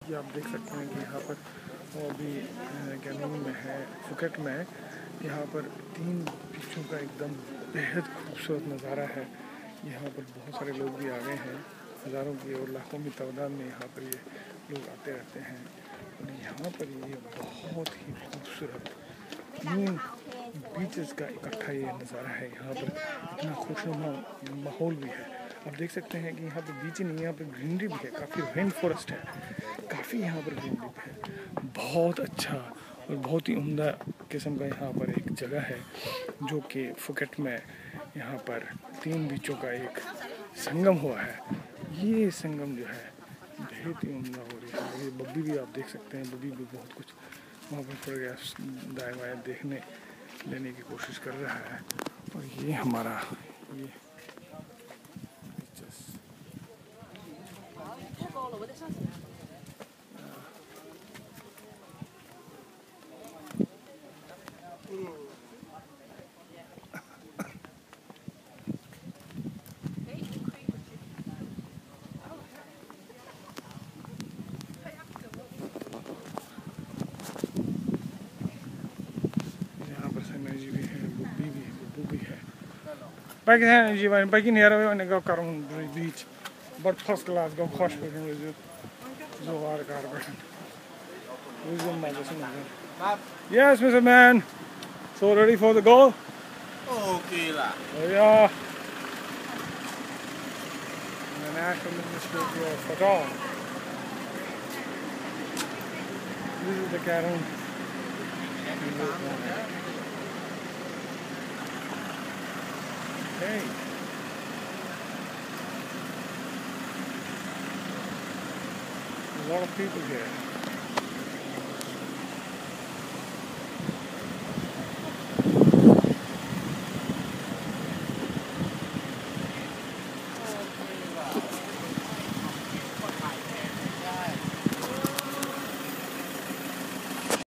ये आप देख सकते हैं कि यहाँ पर वो अभी कैनोन में है, फुकेट में है। यहाँ पर 3 बीचों का एकदम बेहद खूबसूरत नज़ारा है। यहाँ पर बहुत सारे लोग भी आ गए हैं, हज़ारों की और लाखों की तादाद में यहाँ पर ये लोग आते रहते हैं। और यहाँ पर ये बहुत ही खूबसूरत 3 बीचेस का इकट्ठा ये नज़ारा है। यहाँ पर इतना खुशनुमा माहौल भी है। आप देख सकते हैं कि यहाँ पर बीच ही नहीं, यहाँ पर ग्रीनरी भी है, काफ़ी रेन फॉरेस्ट है, काफ़ी यहाँ पर ग्रीनरी है। बहुत अच्छा और बहुत ही उम्दा किस्म का यहाँ पर एक जगह है जो कि फुकेट में यहाँ पर 3 बीचों का एक संगम हुआ है। ये संगम जो है बहुत ही उम्दा हो रही है। ये बब्बी भी आप देख सकते हैं, बब्बी भी बहुत कुछ वहाँ पर पड़ गया, दाएँ बाएँ देखने लेने की कोशिश कर रहा है। और ये हमारा ये जी भी है, बुब्बू भी है। Baik zijn je bij begin hier en ik ga karm beach. But first class go khosh per zo waar kar ben. Wisdom magazine. Yes, Mr. Man. So ready for the goal? Okay lah. Yeah. The National Ministry of Qatar. This is the Karun. Hey. A lot of people here.